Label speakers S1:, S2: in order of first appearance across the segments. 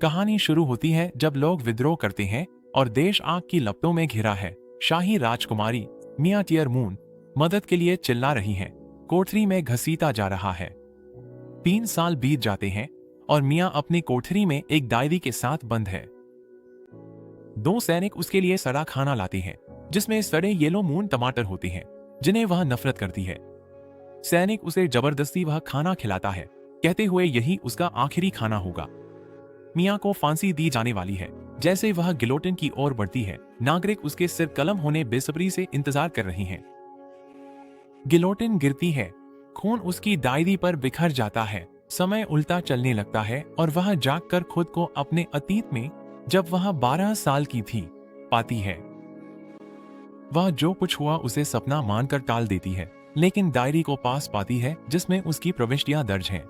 S1: कहानी शुरू होती है जब लोग विद्रोह करते हैं और देश आग की लपटों में घिरा है। शाही राजकुमारी मियां टियरमून मदद के लिए चिल्ला रही हैं। कोठरी में घसीटा जा रहा है। 3 साल बीत जाते हैं और मियां अपनी कोठरी में एक डायरी के साथ बंद है। 2 सैनिक उसके लिए सड़ा खाना लाते हैं, जिसमें सड़े येलो मून टमाटर होते हैं, जिन्हें वह नफरत करती है। सैनिक उसे जबरदस्ती वह खाना खिलाता है, कहते हुए यही उसका आखिरी खाना होगा। मियां को फांसी दी जाने वाली है। जैसे वह गिलोटिन की ओर बढ़ती है, नागरिक उसके सिर कलम होने बेसब्री से इंतजार कर रही हैं। गिलोटिन गिरती है, खून उसकी डायरी पर बिखर जाता है। समय उल्टा चलने लगता है और वह जागकर खुद को अपने अतीत में, जब वह 12 साल की थी, पाती है। वह जो कुछ हुआ उसे सपना मानकर टाल देती है, लेकिन डायरी को पास पाती है जिसमें उसकी प्रविष्टियां दर्ज हैं।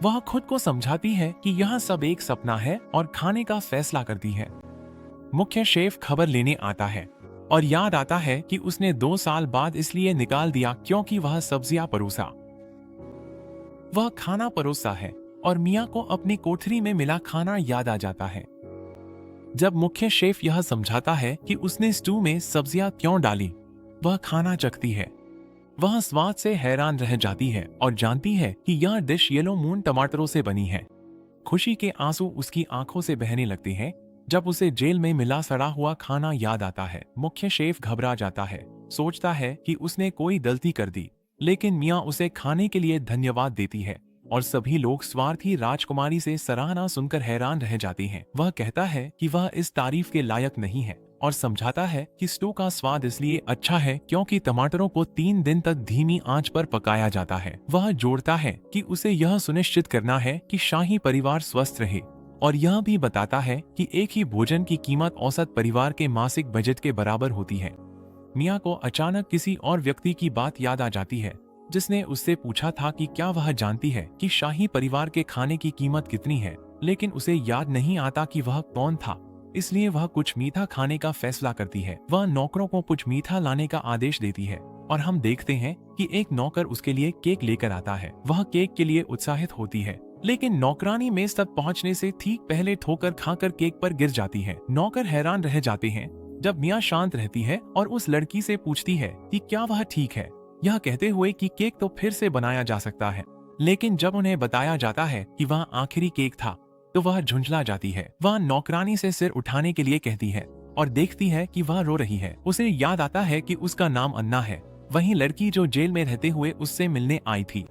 S1: वह खुद को समझाती है कि यह सब एक सपना है और खाने का फैसला करती है। मुख्य शेफ खबर लेने आता है और याद आता है कि उसने 2 साल बाद इसलिए निकाल दिया क्योंकि वह सब्जियां परोसा। वह खाना परोसा है और मियां को अपनी कोठरी में मिला खाना याद आ जाता है। जब मुख्य शेफ यह समझाता है कि उसने स्टू में सब्जियां क्यों डाली, वह खाना चखती है। वह स्वाद से हैरान रह जाती है और जानती है कि यह डिश येलो मून टमाटरों से बनी है। खुशी के आंसू उसकी आंखों से बहने लगते हैं जब उसे जेल में मिला सड़ा हुआ खाना याद आता है। मुख्य शेफ घबरा जाता है, सोचता है कि उसने कोई गलती कर दी, लेकिन मियां उसे खाने के लिए धन्यवाद देती है और सभी लोग स्वार्थी राजकुमारी से सराहना सुनकर हैरान रह जाते हैं। वह कहता है कि वह इस तारीफ के लायक नहीं है और समझाता है कि स्टू का स्वाद इसलिए अच्छा है क्योंकि टमाटरों को 3 दिन तक धीमी आंच पर पकाया जाता है। वह जोड़ता है कि उसे यह सुनिश्चित करना है कि शाही परिवार स्वस्थ रहे और यह भी बताता है कि एक ही भोजन की कीमत औसत परिवार के मासिक बजट के बराबर होती है। मियां को अचानक किसी और व्यक्ति की बात याद आ जाती है, जिसने उससे पूछा था कि क्या वह जानती है कि शाही परिवार के खाने की कीमत कितनी है, लेकिन उसे याद नहीं आता कि वह कौन था। इसलिए वह कुछ मीठा खाने का फैसला करती है। वह नौकरों को कुछ मीठा लाने का आदेश देती है और हम देखते हैं कि एक नौकर उसके लिए केक लेकर आता है। वह केक के लिए उत्साहित होती है, लेकिन नौकरानी मेज तक पहुंचने से ठीक पहले ठोकर खाकर केक पर गिर जाती है। नौकर हैरान रह जाते हैं जब मियां शांत रहती है और उस लड़की से पूछती है कि क्या वह ठीक है, यह कहते हुए कि केक तो फिर से बनाया जा सकता है। लेकिन जब उन्हें बताया जाता है कि वह आखिरी केक था, तो वह झुंझला जाती है। वह नौकरानी से सिर उठाने के लिए कहती है और देखती है कि वह रो रही है। उसे याद आता है कि उसका नाम अन्ना है, वही लड़की जो जेल में रहते हुए उससे मिलने आई थी।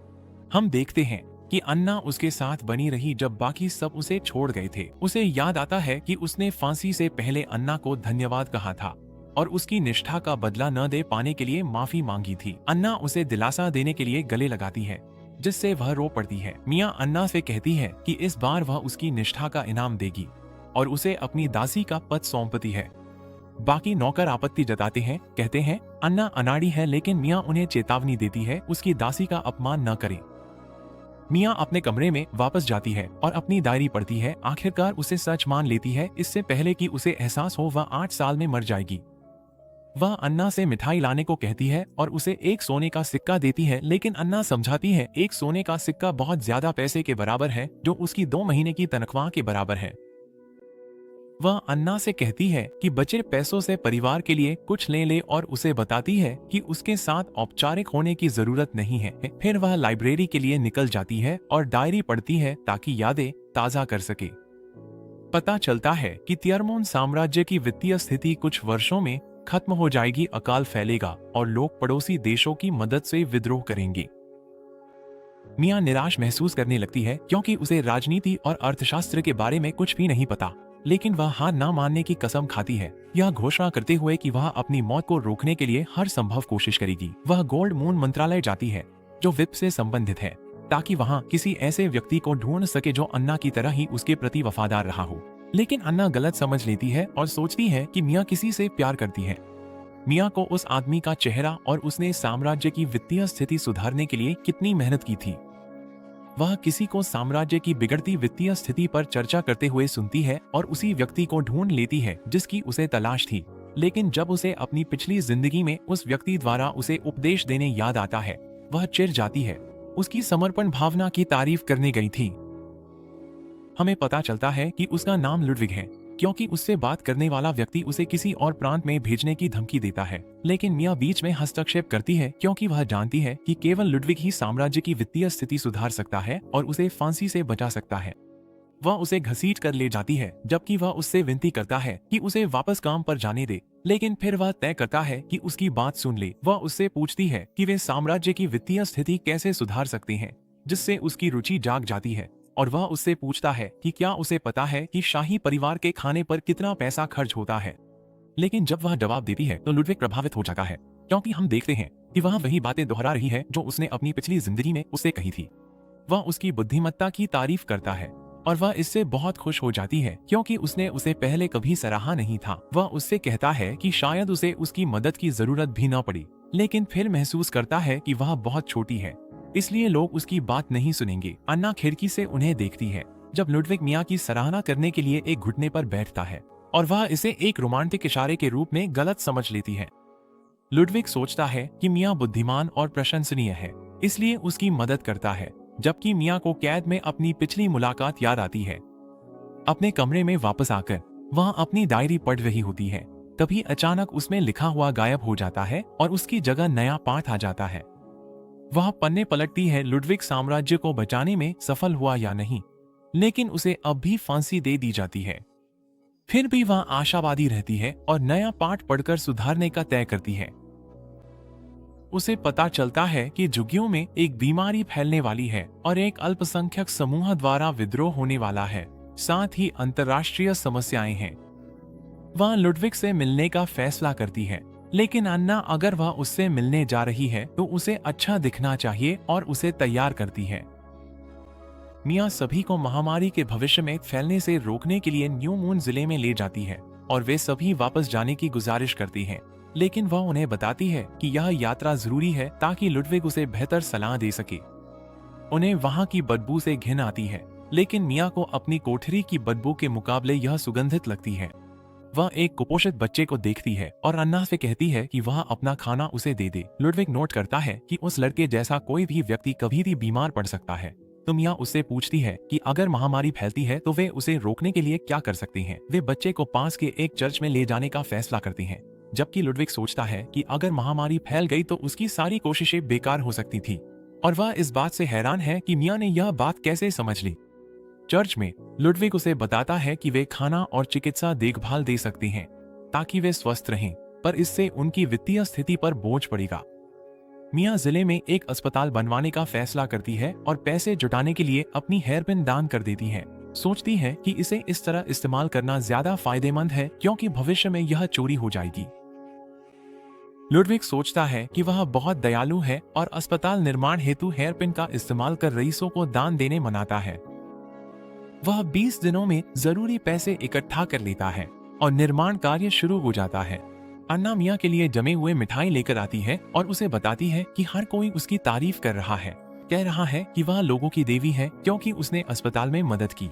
S1: हम देखते हैं कि अन्ना उसके साथ बनी रही जब बाकी सब उसे छोड़ गए थे। उसे याद आता है कि उसने फांसी से पहले अन्ना को धन्यवाद कहा था और उसकी निष्ठा का बदला न दे पाने के लिए माफी मांगी थी। अन्ना उसे दिलासा देने के लिए गले लगाती है, जिससे वह रो पड़ती है। मियां अन्ना से कहती है कि इस बार वह उसकी निष्ठा का इनाम देगी और उसे अपनी दासी का पद सौंपती है। बाकी नौकर आपत्ति जताते हैं, कहते हैं अन्ना अनाड़ी है, लेकिन मियां उन्हें चेतावनी देती है उसकी दासी का अपमान न करें। मियां अपने कमरे में वापस जाती है और अपनी डायरी पढ़ती है। आखिरकार उसे सच मान लेती है, इससे पहले कि उसे एहसास हो वह 8 साल में मर जाएगी। वह अन्ना से मिठाई लाने को कहती है और उसे एक सोने का सिक्का देती है, लेकिन अन्ना समझाती है एक सोने का सिक्का बहुत ज्यादा पैसे के बराबर है, जो उसकी 2 महीने की तनख्वाह के बराबर है। वह अन्ना से कहती है कि बचे पैसों से परिवार के लिए कुछ ले ले और उसे बताती है कि उसके साथ औपचारिक होने की जरूरत नहीं है। फिर वह लाइब्रेरी के लिए निकल जाती है और डायरी पढ़ती है ताकि यादें ताजा कर सके। पता चलता है कि तियरमोन साम्राज्य की वित्तीय स्थिति कुछ वर्षों में खत्म हो जाएगी, अकाल फैलेगा और लोग पड़ोसी देशों की मदद से विद्रोह करेंगे। मियां निराश महसूस करने लगती है क्योंकि उसे राजनीति और अर्थशास्त्र के बारे में कुछ भी नहीं पता, लेकिन वह हार न मानने की कसम खाती है, यह घोषणा करते हुए कि वह अपनी मौत को रोकने के लिए हर संभव कोशिश करेगी। वह गोल्ड मून मंत्रालय जाती है, जो विप से संबंधित है, ताकि वहां किसी ऐसे व्यक्ति को ढूंढ सके जो अन्ना की तरह ही उसके प्रति वफादार रहा हो। लेकिन अन्ना गलत समझ लेती है और सोचती है कि मियां किसी से प्यार करती है। मियां को उस आदमी का चेहरा और उसने साम्राज्य की वित्तीय स्थिति सुधारने के लिए कितनी मेहनत की थी। वह किसी को साम्राज्य की बिगड़ती वित्तीय स्थिति पर चर्चा करते हुए सुनती है और उसी व्यक्ति को ढूंढ लेती है जिसकी उसे तलाश थी। लेकिन जब उसे अपनी पिछली जिंदगी में उस व्यक्ति द्वारा उसे उपदेश देने याद आता है, वह चिढ़ जाती है। उसकी समर्पण भावना की तारीफ करने गई थी। हमें पता चलता है कि उसका नाम लुडविग है, क्योंकि उससे बात करने वाला व्यक्ति उसे किसी और प्रांत में भेजने की धमकी देता है। लेकिन मिया बीच में हस्तक्षेप करती है, क्योंकि वह जानती है कि केवल लुडविग ही साम्राज्य की वित्तीय स्थिति सुधार सकता है और उसे फांसी से बचा सकता है। वह उसे घसीट कर ले जाती है, जबकि वह उससे विनती करता है कि उसे वापस काम पर जाने दे। लेकिन फिर वह तय करता है कि उसकी बात सुन ले। वह उससे पूछती है कि वे साम्राज्य की वित्तीय स्थिति कैसे सुधार सकते हैं, जिससे उसकी रुचि जाग जाती है। और वह उससे पूछता है कि क्या उसे पता है कि शाही परिवार के खाने पर कितना पैसा खर्च होता है। लेकिन जब वह जवाब देती है तो लुडविग प्रभावित हो जाता है, क्योंकि हम देखते हैं कि वह वही बातें दोहरा रही है जो उसने अपनी पिछली जिंदगी में उससे कही थी। वह उसकी बुद्धिमत्ता की तारीफ करता है और वह इससे बहुत खुश हो जाती है, क्योंकि उसने उसे पहले कभी सराहा नहीं था। वह उससे कहता है कि शायद उसे उसकी मदद की जरूरत भी न पड़ी, लेकिन फिर महसूस करता है कि वह बहुत छोटी है, इसलिए लोग उसकी बात नहीं सुनेंगे। अन्ना खिड़की से उन्हें देखती है जब लुडविग मिया की सराहना करने के लिए एक घुटने पर बैठता है, और वह इसे एक रोमांटिक इशारे के रूप में गलत समझ लेती है। लुडविग सोचता है कि मिया बुद्धिमान और प्रशंसनीय है, इसलिए उसकी मदद करता है, जबकि मिया को कैद में अपनी पिछली मुलाकात याद आती है। अपने कमरे में वापस आकर वह अपनी डायरी पढ़ रही होती है, तभी अचानक उसमें लिखा हुआ गायब हो जाता है और उसकी जगह नया पाठ आ जाता है। वह पन्ने पलटती है, लुडविग साम्राज्य को बचाने में सफल हुआ या नहीं, लेकिन उसे अब भी फांसी दे दी जाती है। फिर भी वह आशावादी रहती है और नया पाठ पढ़कर सुधारने का तय करती है। उसे पता चलता है कि झुग्गियों में एक बीमारी फैलने वाली है और एक अल्पसंख्यक समूह द्वारा विद्रोह होने वाला है। साथ ही अंतर्राष्ट्रीय समस्याएं हैं। वह लुडविग से मिलने का फैसला करती है, लेकिन अन्ना अगर वह उससे मिलने जा रही है तो उसे अच्छा दिखना चाहिए और उसे तैयार करती है। मिया सभी को महामारी के भविष्य में फैलने से रोकने के लिए न्यू मून जिले में ले जाती है और वे सभी वापस जाने की गुजारिश करती हैं। लेकिन वह उन्हें बताती है कि यह यात्रा जरूरी है ताकि लुडविग उसे बेहतर सलाह दे सके। उन्हें वहां की बदबू से घिन आती है, लेकिन मिया को अपनी कोठरी की बदबू के मुकाबले यह सुगंधित लगती है। वह एक कुपोषित बच्चे को देखती है और अन्ना से कहती है कि वह अपना खाना उसे दे दे। लुडविग नोट करता है कि उस लड़के जैसा कोई भी व्यक्ति कभी भी बीमार पड़ सकता है। तो मिया उससे पूछती है कि अगर महामारी फैलती है तो वे उसे रोकने के लिए क्या कर सकते हैं। वे बच्चे को पास के एक चर्च में ले जाने का फैसला करती हैं, जबकि लुडविग सोचता है कि अगर महामारी फैल गई तो उसकी सारी कोशिशें बेकार हो सकती थी, और वह इस बात से हैरान है कि मिया ने यह बात कैसे समझ ली। चर्च में लुडविग उसे बताता है कि वे खाना और चिकित्सा देखभाल दे सकते हैं ताकि वे स्वस्थ रहें, पर इससे उनकी वित्तीय स्थिति पर बोझ पड़ेगा। मिया जिले में एक अस्पताल बनवाने का फैसला करती है और पैसे जुटाने के लिए अपनी हेयरपिन दान कर देती है। सोचती है कि इसे इस तरह इस्तेमाल करना ज्यादा फायदेमंद है, क्योंकि भविष्य में यह चोरी हो जाएगी। लुडविग सोचता है कि वह बहुत दयालु है और अस्पताल निर्माण हेतु हेयरपिन का इस्तेमाल कर रईसों को दान देने मनाता है। वह 20 दिनों में जरूरी पैसे इकट्ठा कर लेता है और निर्माण कार्य शुरू हो जाता है। अन्ना मिया के लिए जमे हुए मिठाई लेकर आती है और उसे बताती है कि हर कोई उसकी तारीफ कर रहा है, कह रहा है कि वह लोगों की देवी है क्योंकि उसने अस्पताल में मदद की।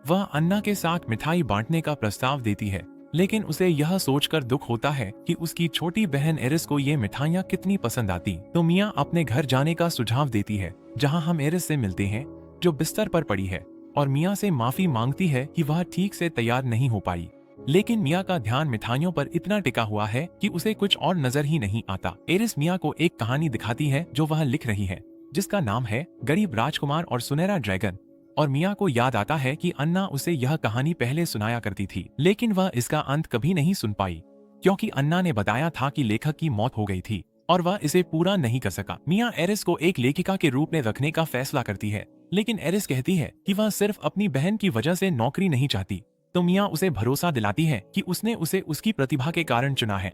S1: वह अन्ना के साथ मिठाई बांटने का प्रस्ताव देती है, लेकिन उसे यह सोचकर दुख होता है कि उसकी छोटी बहन एरिस को ये मिठाइयाँ कितनी पसंद आती। तो मिया अपने घर जाने का सुझाव देती है, जहाँ हम एरिस से मिलते हैं जो बिस्तर पर पड़ी है, और मिया से माफी मांगती है कि वह ठीक से तैयार नहीं हो पाई। लेकिन मिया का ध्यान मिठाइयों पर इतना टिका हुआ है कि उसे कुछ और नजर ही नहीं आता। एरिस मिया को एक कहानी दिखाती है जो वह लिख रही है, जिसका नाम है गरीब राजकुमार और सुनहरा ड्रैगन। और मिया को याद आता है कि अन्ना उसे यह कहानी पहले सुनाया करती थी, लेकिन वह इसका अंत कभी नहीं सुन पाई, क्योंकि अन्ना ने बताया था कि लेखक की मौत हो गई थी और वह इसे पूरा नहीं कर सका। मिया एरिस को एक लेखिका के रूप में रखने का फैसला करती है, लेकिन एरिस कहती है कि वह सिर्फ अपनी बहन की वजह से नौकरी नहीं चाहती। तो मिया उसे भरोसा दिलाती है कि उसने उसे उसकी प्रतिभा के कारण चुना है।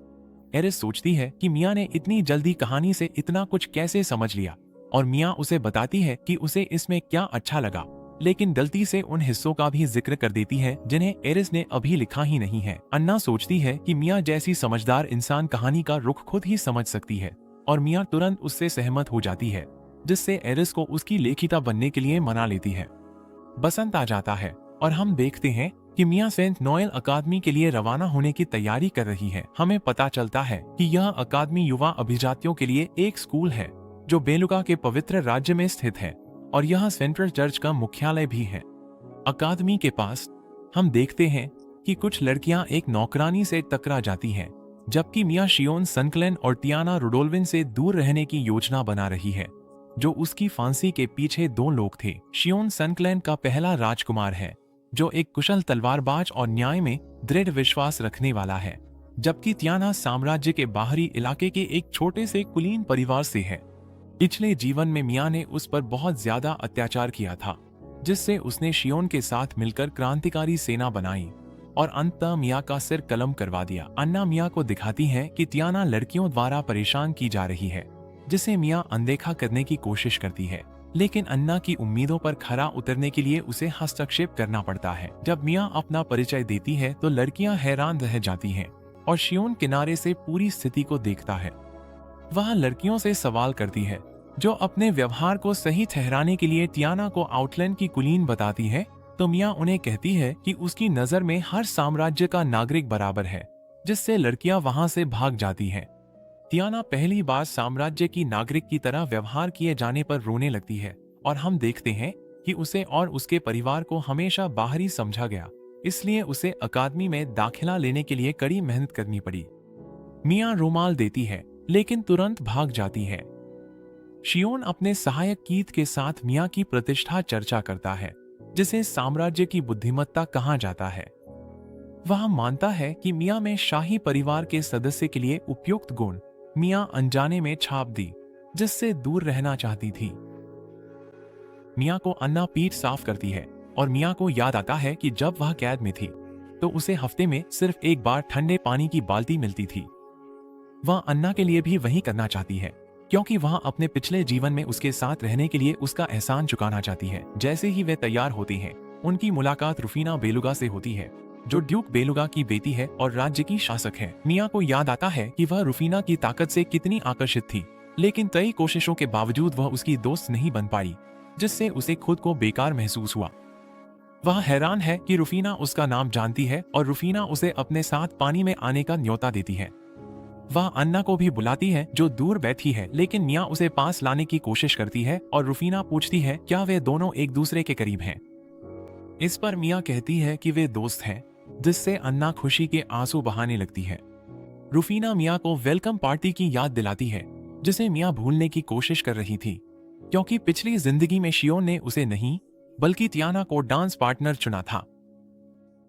S1: एरिस सोचती है कि मिया ने इतनी जल्दी कहानी से इतना कुछ कैसे समझ लिया, और मिया उसे बताती है कि उसे इसमें क्या अच्छा लगा, लेकिन गलती से उन हिस्सों का भी जिक्र कर देती है जिन्हें एरिस ने अभी लिखा ही नहीं है। अन्ना सोचती है कि मिया जैसी समझदार इंसान कहानी का रुख खुद ही समझ सकती है, और मिया तुरंत उससे सहमत हो जाती है, जिससे एरिस को उसकी लेखिका बनने के लिए मना लेती है। बसंत आ जाता है और हम देखते हैं कि मिया सेंट नोएल अकादमी के लिए रवाना होने की तैयारी कर रही है। हमें पता चलता है कि यह अकादमी युवा अभिजातियों के लिए एक स्कूल है जो बेलुका के पवित्र राज्य में स्थित है, और यह सेंट्रल चर्च का मुख्यालय भी है। अकादमी के पास हम देखते हैं कि कुछ लड़कियां एक नौकरानी से टकरा जाती हैं, जबकि मिया शियोन सनक्लेन और टियाना रुडोल्विन से दूर रहने की योजना बना रही है। जो उसकी फांसी के पीछे दो लोग थे। शियोन सनक्लेन का पहला राजकुमार है, जो एक कुशल तलवारबाज और न्याय में दृढ़ विश्वास रखने वाला है, जबकि टियाना साम्राज्य के बाहरी इलाके के एक छोटे से कुलीन परिवार से है। पिछले जीवन में मिया ने उस पर बहुत ज्यादा अत्याचार किया था, जिससे उसने शियोन के साथ मिलकर क्रांतिकारी सेना बनाई और अंततः मिया का सिर कलम करवा दिया। अन्ना मिया को दिखाती है कि टियाना लड़कियों द्वारा परेशान की जा रही है, जिसे मिया अनदेखा करने की कोशिश करती है, लेकिन अन्ना की उम्मीदों पर खरा उतरने के लिए उसे हस्तक्षेप करना पड़ता है। जब मिया अपना परिचय देती है तो लड़कियां हैरान रह जाती हैं और शियोन किनारे से पूरी स्थिति को देखता है। वह लड़कियों से सवाल करती है, जो अपने व्यवहार को सही ठहराने के लिए टियाना को आउटलैंड की कुलीन बताती है, तो मिया उन्हें कहती है कि उसकी नजर में हर साम्राज्य का नागरिक बराबर है, जिससे लड़कियां वहां से भाग जाती हैं। टियाना पहली बार साम्राज्य की नागरिक की तरह व्यवहार किए जाने पर रोने लगती है और हम देखते हैं कि उसे और उसके परिवार को हमेशा बाहरी समझा गया, इसलिए उसे अकादमी में दाखिला लेने के लिए कड़ी मेहनत करनी पड़ी। मिया रुमाल देती है लेकिन तुरंत भाग जाती है। शियोन अपने सहायक कीथ के साथ मिया की प्रतिष्ठा चर्चा करता है, जिसे साम्राज्य की बुद्धिमत्ता कहा जाता है। वह मानता है कि मिया में शाही परिवार के सदस्य के लिए उपयुक्त गुण मिया अनजाने में छाप दी, जिससे दूर रहना चाहती थी। मिया को अन्ना पीठ साफ करती है और मिया को याद आता है कि जब वह कैद में थी तो उसे हफ्ते में सिर्फ एक बार ठंडे पानी की बाल्टी मिलती थी। वह अन्ना के लिए भी वही करना चाहती है, क्योंकि वह अपने पिछले जीवन में उसके साथ रहने के लिए उसका एहसान चुकाना चाहती है। जैसे ही वे तैयार होती हैं, उनकी मुलाकात रुफीना बेलुगा से होती है, जो ड्यूक बेलुगा की बेटी है और राज्य की शासक है। मिया को याद आता है कि वह रुफीना की ताकत से कितनी आकर्षित थी, लेकिन कई कोशिशों के बावजूद वह उसकी दोस्त नहीं बन पाई, जिससे उसे खुद को बेकार महसूस हुआ। वह हैरान है कि रुफीना उसका नाम जानती है और रुफीना उसे अपने साथ पानी में आने का न्योता देती है। वह अन्ना को भी बुलाती है, जो दूर बैठी है, लेकिन मिया उसे पास लाने की कोशिश करती है और रुफीना पूछती है क्या वे दोनों एक दूसरे के करीब हैं। इस पर मिया कहती है कि वे दोस्त हैं, जिससे अन्ना खुशी के आंसू बहाने लगती है। रुफीना मिया को वेलकम पार्टी की याद दिलाती है, जिसे मिया भूलने की कोशिश कर रही थी, क्योंकि पिछली जिंदगी में शियोन ने उसे नहीं बल्कि टियाना को डांस पार्टनर चुना था।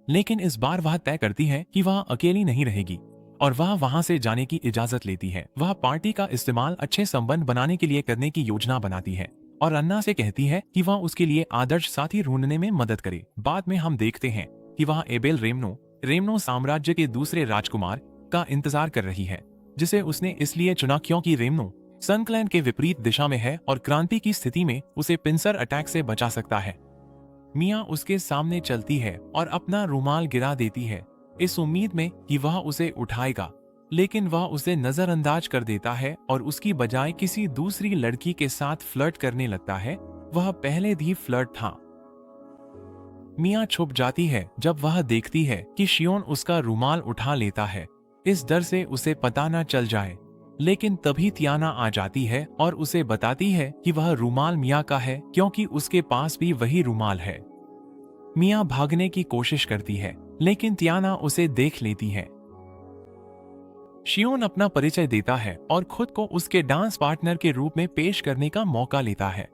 S1: लेकिन इस बार वह तय करती है कि वह अकेली नहीं रहेगी और वह वहां से जाने की इजाजत लेती है। वह पार्टी का इस्तेमाल अच्छे संबंध बनाने के लिए करने की योजना बनाती है और अन्ना से कहती है कि वह उसके लिए आदर्श साथी ढूंढने में मदद करे। बाद में हम देखते हैं कि वह एबेल रेमनो साम्राज्य के दूसरे राजकुमार का इंतजार कर रही है, जिसे उसने इसलिए चुना क्योंकि रेमनो सनक्लैन के विपरीत दिशा में है और क्रांति की स्थिति में उसे पिंसर अटैक से बचा सकता है। मिया उसके सामने चलती है और अपना रुमाल गिरा देती है, इस उम्मीद में कि वह उसे उठाएगा, लेकिन वह उसे नजरअंदाज कर देता है और उसकी बजाय किसी दूसरी लड़की के साथ फ्लर्ट करने लगता है। वह पहले भी फ्लर्ट था। मिया छुप जाती है जब वह देखती है कि शियोन उसका रुमाल उठा लेता है, इस डर से उसे पता न चल जाए। लेकिन तभी टियाना आ जाती है और उसे बताती है कि वह रुमाल मिया का है, क्योंकि उसके पास भी वही रुमाल है। मिया भागने की कोशिश करती है, लेकिन टियाना उसे देख लेती है। शियोन अपना परिचय देता है और खुद को उसके डांस पार्टनर के रूप में पेश करने का मौका लेता है।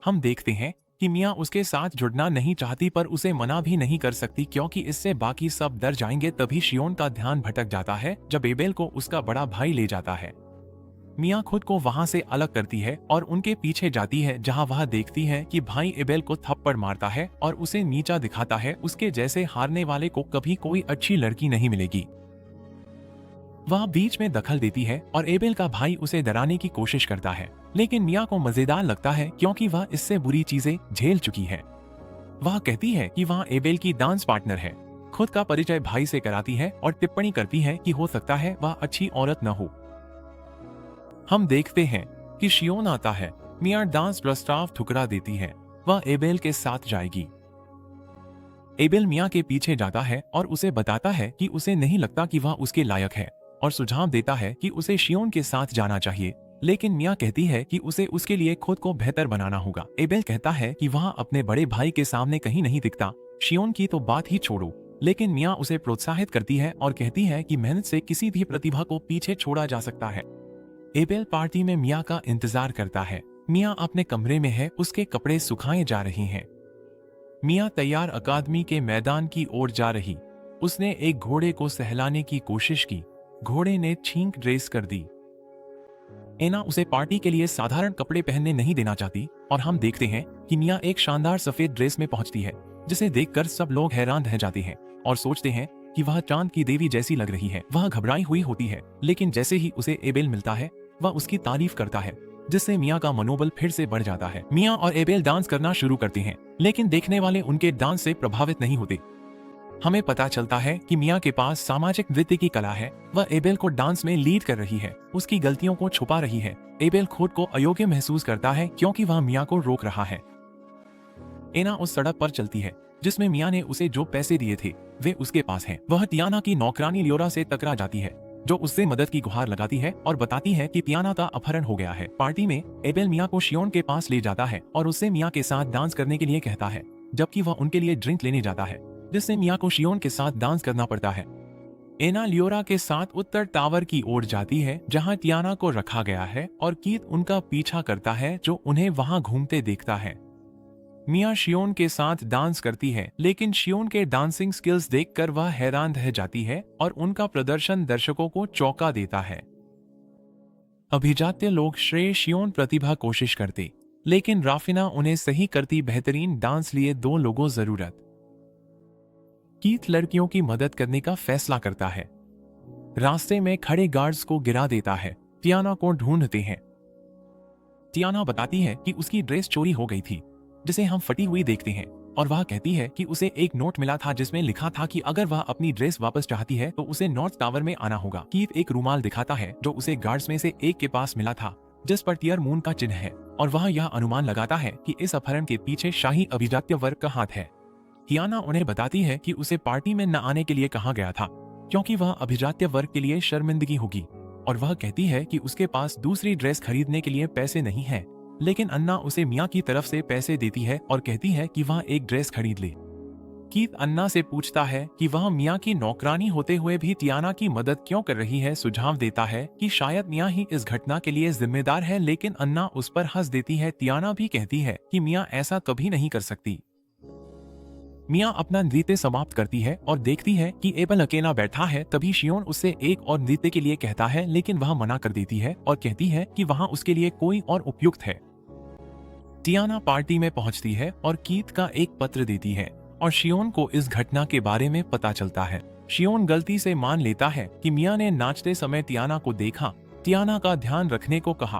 S1: हम देखते हैं कि मिया उसके साथ जुड़ना नहीं चाहती, पर उसे मना भी नहीं कर सकती, क्योंकि इससे बाकी सब डर जाएंगे। तभी शियोन का ध्यान भटक जाता है जब एबेल को उसका बड़ा भाई ले जाता है। मिया खुद को वहां से अलग करती है और उनके पीछे जाती है, जहां वह देखती है कि भाई एबेल को थप्पड़ मारता है और उसे नीचा दिखाता है। उसके जैसे हारने वाले को कभी कोई अच्छी लड़की नहीं मिलेगी। वह बीच में दखल देती है और एबेल का भाई उसे डराने की कोशिश करता है, लेकिन मिया को मजेदार लगता है क्योंकि वह इससे बुरी चीजें झेल चुकी है। वह कहती है कि वह एबेल की डांस पार्टनर है, खुद का परिचय भाई से कराती है और टिप्पणी करती है कि हो सकता है वह अच्छी औरत न हो। हम देखते हैं कि शियोन आता है। मिया डांस प्रस्ताव ठुकरा देती है, वह एबेल के साथ जाएगी। एबेल मिया के पीछे जाता है और उसे बताता है कि उसे नहीं लगता कि वह उसके लायक है और सुझाव देता है कि उसे शियोन के साथ जाना चाहिए, लेकिन मिया कहती है कि उसे उसके लिए खुद को बेहतर बनाना होगा। एबेल कहता है कि वह अपने बड़े भाई के सामने कहीं नहीं दिखता। शियोन की तो बात ही छोड़ो, लेकिन मिया उसे प्रोत्साहित करती है और कहती है कि मेहनत से किसी भी प्रतिभा को पीछे छोड़ा जा सकता है। एबेल पार्टी में मिया का इंतजार करता है। मिया अपने कमरे में है, उसके कपड़े सुखाए जा रही हैं। मिया तैयार अकादमी के मैदान की ओर जा रही। उसने एक घोड़े को सहलाने की कोशिश की। घोड़े ने छींक ड्रेस कर दी। एना उसे पार्टी के लिए साधारण कपड़े पहनने नहीं देना चाहती और हम देखते हैं कि मिया एक शानदार सफेद ड्रेस में पहुंचती है, जिसे देखकर सब लोग हैरान रह जाते हैं और सोचते हैं कि वह चांद की देवी जैसी लग रही है। वह घबराई हुई होती है, लेकिन जैसे ही उसे एबेल मिलता है वह उसकी तारीफ करता है, जिससे मिया का मनोबल फिर से बढ़ जाता है। मिया और एबेल डांस करना शुरू करते हैं, लेकिन देखने वाले उनके डांस से प्रभावित नहीं होते। हमें पता चलता है कि मिया के पास सामाजिक नृत्य की कला है। वह एबेल को डांस में लीड कर रही है, उसकी गलतियों को छुपा रही है। एबेल खुद को अयोग्य महसूस करता है क्योंकि वह मिया को रोक रहा है। एना उस सड़क पर चलती है जिसमें मिया ने उसे जो पैसे दिए थे वे उसके पास हैं। वह टियाना की नौकरानी लियोरा से टकरा जाती है, जो उससे मदद की गुहार लगाती है और बताती है कि टियाना का अपहरण हो गया है। पार्टी में एबेल मिया को शियोन के पास ले जाता है और उससे मिया के साथ डांस करने के लिए कहता है, जबकि वह उनके लिए ड्रिंक लेने जाता है, जिससे मिया को शियोन के साथ डांस करना पड़ता है। एना लियोरा के साथ उत्तर टावर की ओर जाती है जहां टियाना को रखा गया है और कीथ उनका पीछा करता है, जो उन्हें वहां घूमते देखता है। मिया शियोन के साथ डांस करती है, लेकिन शियोन के डांसिंग स्किल्स देखकर वह हैरान रह जाती है और उनका प्रदर्शन दर्शकों को चौंका देता है। अभिजात्य लोग श्रेय शियोन प्रतिभा कोशिश करते, लेकिन राफिना उन्हें सही करती। बेहतरीन डांस लिए 2 लोगों जरूरत। कीथ लड़कियों की मदद करने का फैसला करता है। रास्ते में खड़े गार्ड्स को गिरा देता है। टियाना को ढूंढते हैं। टियाना बताती है कि उसकी ड्रेस चोरी हो गई थी, जिसे हम फटी हुई देखते हैं, और वह कहती है कि उसे एक नोट मिला था जिसमें लिखा था कि अगर वह अपनी ड्रेस वापस चाहती है तो उसे नॉर्थ टावर में आना होगा। कीथ एक रुमाल दिखाता है जो उसे गार्ड्स में से एक के पास मिला था, जिस पर टियर मून का चिन्ह है, और वह यह अनुमान लगाता है कि इस अपहरण के पीछे शाही अभिजात्य वर्ग का हाथ है। टियाना उन्हें बताती है कि उसे पार्टी में न आने के लिए कहा गया था क्योंकि वह अभिजात्य वर्ग के लिए शर्मिंदगी होगी, और वह कहती है कि उसके पास दूसरी ड्रेस खरीदने के लिए पैसे नहीं है। लेकिन अन्ना उसे मिया की तरफ से पैसे देती है और कहती है कि वह एक ड्रेस खरीद ले। कीथ अन्ना से पूछता है कि वह मिया की नौकरानी होते हुए भी टियाना की मदद क्यों कर रही है। सुझाव देता है कि शायद मिया ही इस घटना के लिए जिम्मेदार है, लेकिन अन्ना उस पर हंस देती है। टियाना भी कहती है कि मिया ऐसा कभी नहीं कर सकती। मिया अपना नृत्य समाप्त करती है और देखती है कि एबेल अकेला बैठा है। तभी शियोन उससे एक और नृत्य के लिए कहता है, लेकिन वह मना कर देती है और कहती है कि वहां उसके लिए कोई और उपयुक्त है। टियाना पार्टी में पहुंचती है और कीथ का एक पत्र देती है और शियोन को इस घटना के बारे में पता चलता है। शियोन गलती से मान लेता है कि मिया ने नाचते समय टियाना को देखा, टियाना का ध्यान रखने को कहा।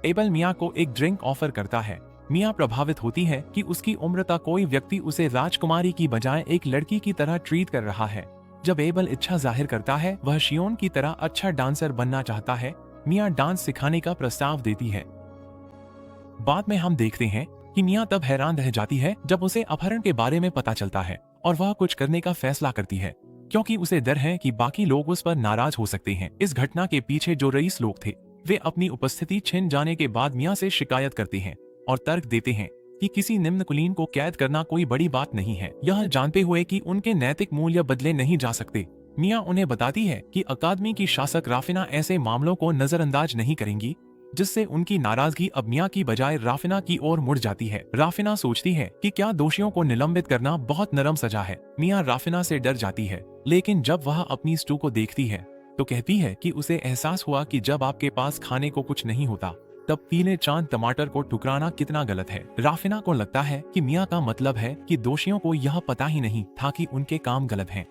S1: एबेल मिया को एक ड्रिंक ऑफर करता है। मिया प्रभावित होती है कि उसकी उम्र का कोई व्यक्ति उसे राजकुमारी की बजाय एक लड़की की तरह ट्रीट कर रहा है। जब एबेल इच्छा जाहिर करता है वह शियोन की तरह अच्छा डांसर बनना चाहता है, मिया डांस सिखाने का प्रस्ताव देती है। बाद में हम देखते हैं कि मिया तब हैरान रह जाती है जब उसे अपहरण के बारे में पता चलता है और वह कुछ करने का फैसला करती है, क्योंकि उसे डर है कि बाकी लोग उस पर नाराज हो सकते हैं। इस घटना के पीछे जो रईस लोग थे वे अपनी उपस्थिति छिन जाने के बाद मिया से शिकायत करते हैं और तर्क देते हैं कि किसी निम्न कुलीन को कैद करना कोई बड़ी बात नहीं है, यह जानते हुए कि उनके नैतिक मूल्य बदले नहीं जा सकते। मिया उन्हें बताती है कि अकादमी की शासक राफिना ऐसे मामलों को नजरअंदाज नहीं करेंगी, जिससे उनकी नाराजगी अब मिया की बजाय राफिना की ओर मुड़ जाती है। राफिना सोचती है कि क्या दोषियों को निलंबित करना बहुत नरम सजा है। मिया राफिना से डर जाती है, लेकिन जब वह अपनी स्टू को देखती है तो कहती है कि उसे एहसास हुआ कि जब आपके पास खाने को कुछ नहीं होता तब पीले चांद टमाटर को ठुकराना कितना गलत है। राफिना को लगता है कि मिया का मतलब है कि दोषियों को यह पता ही नहीं था कि उनके काम गलत हैं।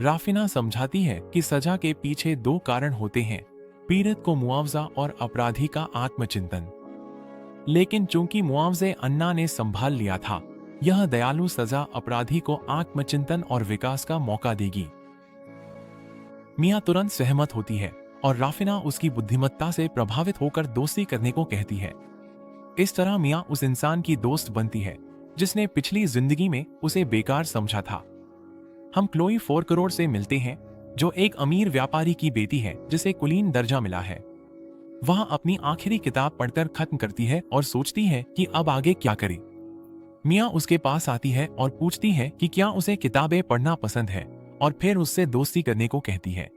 S1: राफिना समझाती है कि सजा के पीछे 2 कारण होते हैं, पीड़ित को मुआवजा और अपराधी का आत्मचिंतन। लेकिन चूंकि मुआवजे अन्ना ने संभाल लिया था, यह दयालु सजा अपराधी को आत्मचिंतन और विकास का मौका देगी। मिया तुरंत सहमत होती है और राफिना उसकी बुद्धिमत्ता से प्रभावित होकर दोस्ती करने को कहती है। इस तरह मिया उस इंसान की दोस्त बनती है जिसने पिछली जिंदगी में उसे बेकार समझा था। हम क्लोई 4 करोड़ से मिलते हैं, जो एक अमीर व्यापारी की बेटी है जिसे कुलीन दर्जा मिला है। वह अपनी आखिरी किताब पढ़कर खत्म करती है और सोचती है कि अब आगे क्या करे। मिया उसके पास आती है और पूछती है कि क्या उसे किताबें पढ़ना पसंद है और फिर उससे दोस्ती करने को कहती है।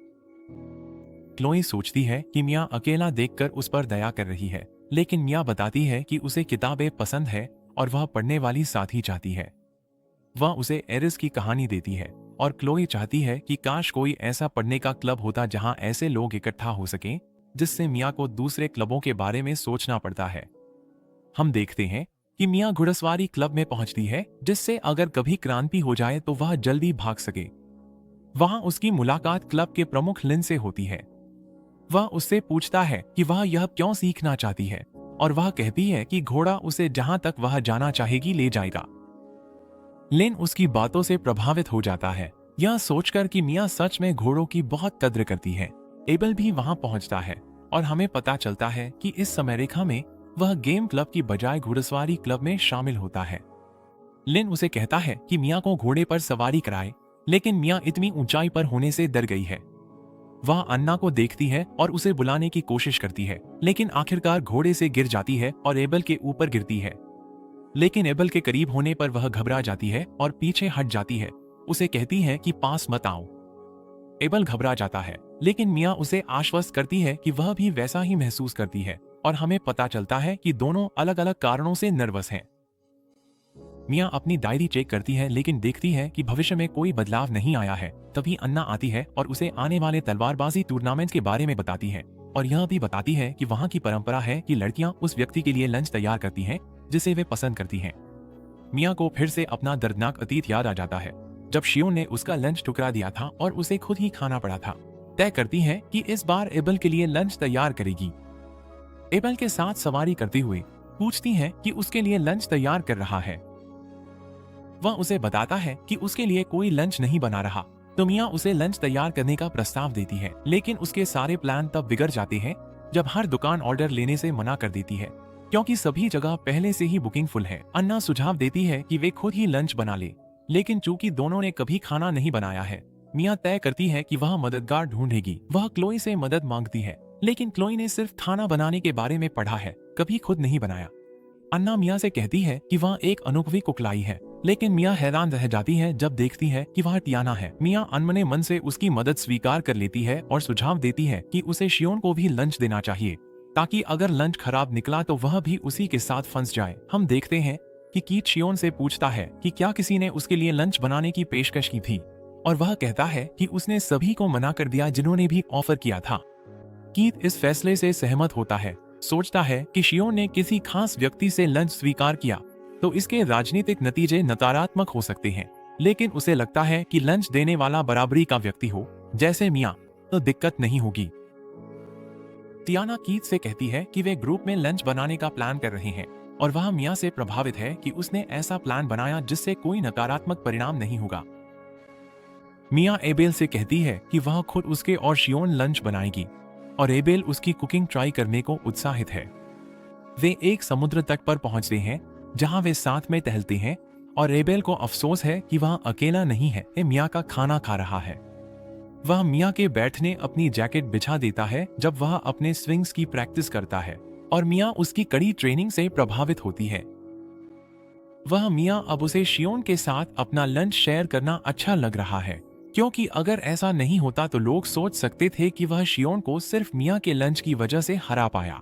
S1: क्लोई सोचती है कि मिया अकेला देखकर उस पर दया कर रही है, लेकिन मिया बताती है कि उसे किताबें पसंद है और वह पढ़ने वाली साथी चाहती है। वह उसे एरिस की कहानी देती है और क्लोई चाहती है कि काश कोई ऐसा पढ़ने का क्लब होता जहां ऐसे लोग इकट्ठा हो सकें, जिससे मिया को दूसरे क्लबों के बारे में सोचना पड़ता है। हम देखते हैं कि मिया घुड़सवारी क्लब में पहुंचती है, जिससे अगर कभी क्रांति हो जाए तो वह जल्दी भाग सके। वहां उसकी मुलाकात क्लब के प्रमुख लिन से होती है। वह उससे पूछता है कि वह यह क्यों सीखना चाहती है और वह कहती है कि घोड़ा उसे जहां तक वह जाना चाहेगी ले जाएगा। लिन उसकी बातों से प्रभावित हो जाता है, यह सोचकर कि मिया सच में घोड़ों की बहुत कद्र करती है। एबल भी वहां पहुंचता है और हमें पता चलता है कि इस समय रेखा में वह गेम क्लब की बजाय घुड़सवारी क्लब में शामिल होता है। लिन उसे कहता है कि मिया को घोड़े पर सवारी कराए, लेकिन मिया इतनी ऊंचाई पर होने से डर गई है। वह अन्ना को देखती है और उसे बुलाने की कोशिश करती है, लेकिन आखिरकार घोड़े से गिर जाती है और एबल के ऊपर गिरती है। लेकिन एबल के करीब होने पर वह घबरा जाती है और पीछे हट जाती है। उसे कहती है कि पास मत आओ। एबल घबरा जाता है, लेकिन मिया उसे आश्वस्त करती है कि वह भी वैसा ही महसूस करती है और हमें पता चलता है कि दोनों अलग अलग कारणों से नर्वस हैं। मिया अपनी डायरी चेक करती है, लेकिन देखती है कि भविष्य में कोई बदलाव नहीं आया है। तभी अन्ना आती है और उसे आने वाले तलवारबाजी टूर्नामेंट के बारे में बताती है और यह भी बताती है कि वहां की परंपरा है कि लड़कियां उस व्यक्ति के लिए लंच तैयार करती हैं जिसे वे पसंद करती हैं। मिया को फिर से अपना दर्दनाक अतीत याद आ जाता है, जब शियोन ने उसका लंच ठुकरा दिया था और उसे खुद ही खाना पड़ा था। तय करती है कि इस बार एबल के लिए लंच तैयार करेगी। एबल के साथ सवारी करते हुए पूछती है कि उसके लिए लंच तैयार कर रहा है। वह उसे बताता है कि उसके लिए कोई लंच नहीं बना रहा, तो मिया उसे लंच तैयार करने का प्रस्ताव देती है, लेकिन उसके सारे प्लान तब बिगड़ जाते हैं जब हर दुकान ऑर्डर लेने से मना कर देती है, क्योंकि सभी जगह पहले से ही बुकिंग फुल है। अन्ना सुझाव देती है कि वे खुद ही लंच बना ले, लेकिन चूंकि दोनों ने कभी खाना नहीं बनाया है, मिया तय करती है कि वह मददगार ढूंढेगी। वह क्लोई से मदद मांगती है, लेकिन क्लोई ने सिर्फ खाना बनाने के बारे में पढ़ा है, कभी खुद नहीं बनाया। अन्ना मिया से कहती है कि वह एक अनुभवी कुकलाई है, लेकिन मिया हैरान रह जाती है जब देखती है कि वह टियाना है। मिया अनमने मन से उसकी मदद स्वीकार कर लेती है और सुझाव देती है कि उसे शियोन को भी लंच देना चाहिए, ताकि अगर लंच खराब निकला तो वह भी उसी के साथ फंस जाए। हम देखते हैं कि कीट शियोन से पूछता है कि क्या किसी ने उसके लिए लंच बनाने की पेशकश की थी, और वह कहता है कि उसने सभी को मना कर दिया जिन्होंने भी ऑफर किया था। कीट इस फैसले से सहमत होता है, सोचता है कि शियोन ने किसी खास व्यक्ति से लंच स्वीकार किया तो इसके राजनीतिक नतीजे नकारात्मक हो सकते हैं, लेकिन उसे लगता है कि लंच देने वाला बराबरी का व्यक्ति हो, जैसे मिया, तो दिक्कत नहीं होगी। टियाना कीथ से कहती है कि वे ग्रुप में लंच बनाने का प्लान कर रहे हैं और वह मिया से प्रभावित है कि उसने ऐसा प्लान बनाया जिससे कोई नकारात्मक परिणाम नहीं होगा। मिया एबेल से कहती है कि वह खुद उसके और शियोन लंच बनाएगी और एबेल उसकी कुकिंग ट्राई करने को उत्साहित है। वे एक समुद्र तट पर पहुंचते हैं जहां वे साथ में टहलते हैं और एबेल को अफसोस है कि वह अकेला नहीं है, मिया का खाना खा रहा है। वह मिया के बैठने अपनी जैकेट बिछा देता है जब वह अपने स्विंग्स की प्रैक्टिस करता है और मिया उसकी कड़ी ट्रेनिंग से प्रभावित होती है। वह मिया अब उसे शियोन के साथ अपना लंच शेयर करना अच्छा लग रहा है, क्योंकि अगर ऐसा नहीं होता तो लोग सोच सकते थे कि वह शियोन को सिर्फ मिया के लंच की वजह से हरा पाया।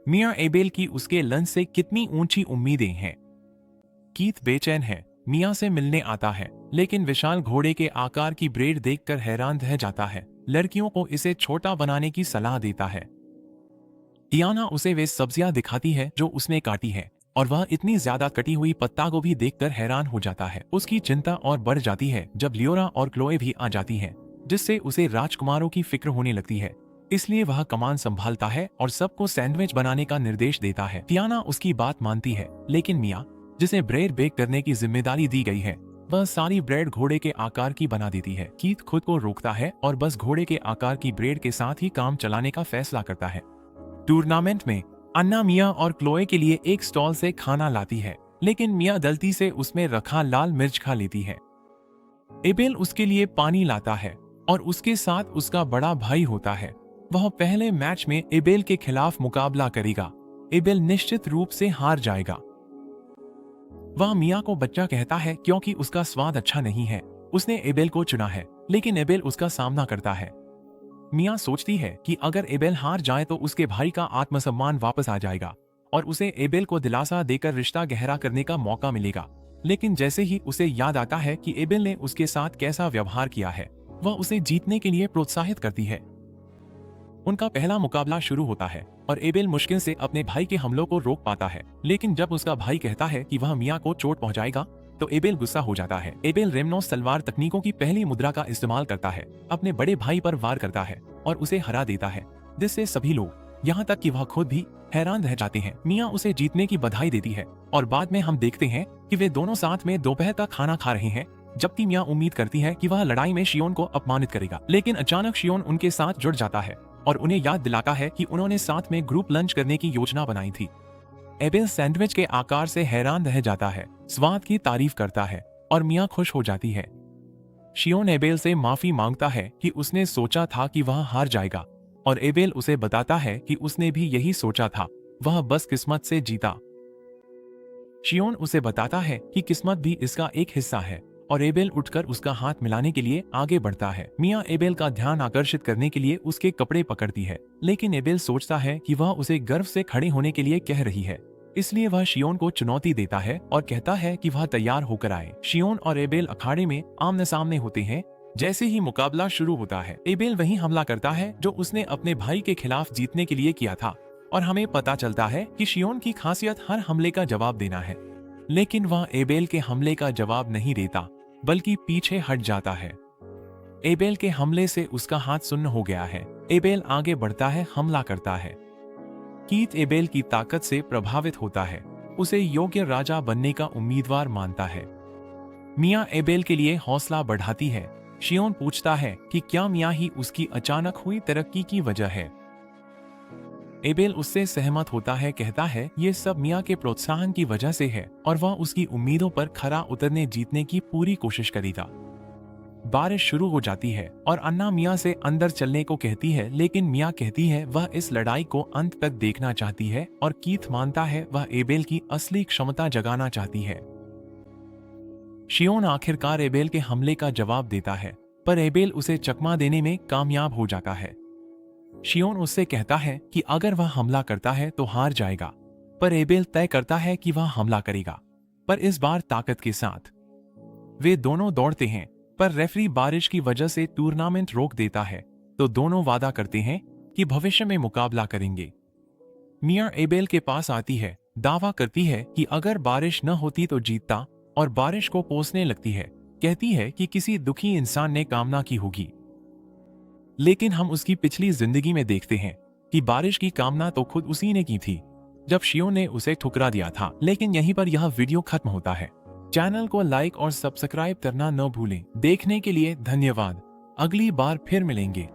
S1: मिया एबेल की उसके लंच से कितनी ऊंची उम्मीदें हैं। कीथ बेचैन है, मिया से मिलने आता है, लेकिन विशाल घोड़े के आकार की ब्रेड देखकर हैरान रह जाता है। लड़कियों को इसे छोटा बनाने की सलाह देता है। टियाना उसे वे सब्जियां दिखाती है जो उसने काटी है और वह इतनी ज्यादा कटी हुई पत्ता गोभी देखकर हैरान हो जाता है। उसकी चिंता और बढ़ जाती है जब लियोरा और क्लोए भी आ जाती हैं, जिससे उसे राजकुमारों की फिक्र होने लगती है। इसलिए वह कमान संभालता है और सबको सैंडविच बनाने का निर्देश देता है। टियाना उसकी बात मानती है, लेकिन मिया, जिसे ब्रेड बेक करने की जिम्मेदारी दी गई है, वह सारी ब्रेड घोड़े के आकार की बना देती है। कीथ खुद को रोकता है और बस घोड़े के आकार की ब्रेड के साथ ही काम चलाने का फैसला करता है। टूर्नामेंट में अन्ना मिया और क्लोए के लिए एक स्टॉल से खाना लाती है, लेकिन मिया गलती से उसमें रखा लाल मिर्च खा लेती है। एबेल उसके लिए पानी लाता है और उसके साथ उसका बड़ा भाई होता है। वह पहले मैच में एबेल के खिलाफ मुकाबला करेगा। एबेल निश्चित रूप से हार जाएगा। वह मिया को बच्चा कहता है क्योंकि उसका स्वाद अच्छा नहीं है। उसने एबेल को चुना है, लेकिन एबेल उसका सामना करता है। मिया सोचती है कि अगर एबेल हार जाए तो उसके भाई का आत्मसम्मान वापस आ जाएगा और उसे एबेल को दिलासा देकर रिश्ता गहरा करने का मौका मिलेगा। लेकिन जैसे ही उसे याद आता है कि एबेल ने उसके साथ कैसा व्यवहार किया है, वह उसे जीतने के लिए प्रोत्साहित करती है। उनका पहला मुकाबला शुरू होता है और एबेल मुश्किल से अपने भाई के हमलों को रोक पाता है, लेकिन जब उसका भाई कहता है कि वह मिया को चोट पहुंचाएगा तो एबेल गुस्सा हो जाता है। एबेल रेमनोस तलवार तकनीकों की पहली मुद्रा का इस्तेमाल करता है, अपने बड़े भाई पर वार करता है और उसे हरा देता है, जिससे सभी लोग, यहाँ तक कि वह खुद भी, हैरान रह जाते हैं। मिया उसे जीतने की बधाई देती है और बाद में हम देखते हैं कि वे दोनों साथ में दोपहर का खाना खा रहे हैं, जबकि मिया उम्मीद करती है कि वह लड़ाई में शियोन को अपमानित करेगा। लेकिन अचानक शियोन उनके साथ जुड़ जाता है और उन्हें याद दिलाता है कि उन्होंने साथ में ग्रुप लंच करने की योजना बनाई थी। एबेल सैंडविच के आकार से हैरान रह जाता है, स्वाद की तारीफ करता है और मिया खुश हो जाती है। शियोन एबेल से माफी मांगता है कि उसने सोचा था कि वह हार जाएगा और एबेल उसे बताता है कि उसने भी यही सोचा था, वह बस किस्मत से जीता। शियोन उसे बताता है कि किस्मत भी इसका एक हिस्सा है और एबेल उठकर उसका हाथ मिलाने के लिए आगे बढ़ता है। मिया एबेल का ध्यान आकर्षित करने के लिए उसके कपड़े पकड़ती है, लेकिन एबेल सोचता है कि वह उसे गर्व से खड़े होने के लिए कह रही है, इसलिए वह शियोन को चुनौती देता है और कहता है कि वह तैयार होकर आए। शियोन और एबेल अखाड़े में आमने सामने होते हैं। जैसे ही मुकाबला शुरू होता है, एबेल वही हमला करता है जो उसने अपने भाई के खिलाफ जीतने के लिए किया था और हमें पता चलता है कि शियोन की खासियत हर हमले का जवाब देना है। लेकिन वह एबेल के हमले का जवाब नहीं देता, बल्कि पीछे हट जाता है। एबेल के हमले से उसका हाथ सुन्न हो गया है। एबेल आगे बढ़ता है, हमला करता है। कीथ एबेल की ताकत से प्रभावित होता है, उसे योग्य राजा बनने का उम्मीदवार मानता है। मिया एबेल के लिए हौसला बढ़ाती है। शियोन पूछता है कि क्या मिया ही उसकी अचानक हुई तरक्की की वजह है। एबेल उससे सहमत होता है, कहता है ये सब मिया के प्रोत्साहन की वजह से है और वह उसकी उम्मीदों पर खरा उतरने जीतने की पूरी कोशिश करेगा। बारिश शुरू हो जाती है और अन्ना मिया से अंदर चलने को कहती है, लेकिन मिया कहती है वह इस लड़ाई को अंत तक देखना चाहती है और कीथ मानता है वह एबेल की असली क्षमता जगाना चाहती है। शियोन आखिरकार एबेल के हमले का जवाब देता है, पर एबेल उसे चकमा देने में कामयाब हो जाता है। शियोन उससे कहता है कि अगर वह हमला करता है तो हार जाएगा, पर एबेल तय करता है कि वह हमला करेगा, पर इस बार ताकत के साथ। वे दोनों दौड़ते हैं, पर रेफरी बारिश की वजह से टूर्नामेंट रोक देता है, तो दोनों वादा करते हैं कि भविष्य में मुकाबला करेंगे। मिया एबेल के पास आती है, दावा करती है कि अगर बारिश न होती तो जीतता और बारिश को पोंछने लगती है। कहती है कि किसी दुखी इंसान ने कामना की होगी, लेकिन हम उसकी पिछली जिंदगी में देखते हैं कि बारिश की कामना तो खुद उसी ने की थी जब शियोन ने उसे ठुकरा दिया था। लेकिन यहीं पर यह वीडियो खत्म होता है। चैनल को लाइक और सब्सक्राइब करना न भूलें। देखने के लिए धन्यवाद। अगली बार फिर मिलेंगे।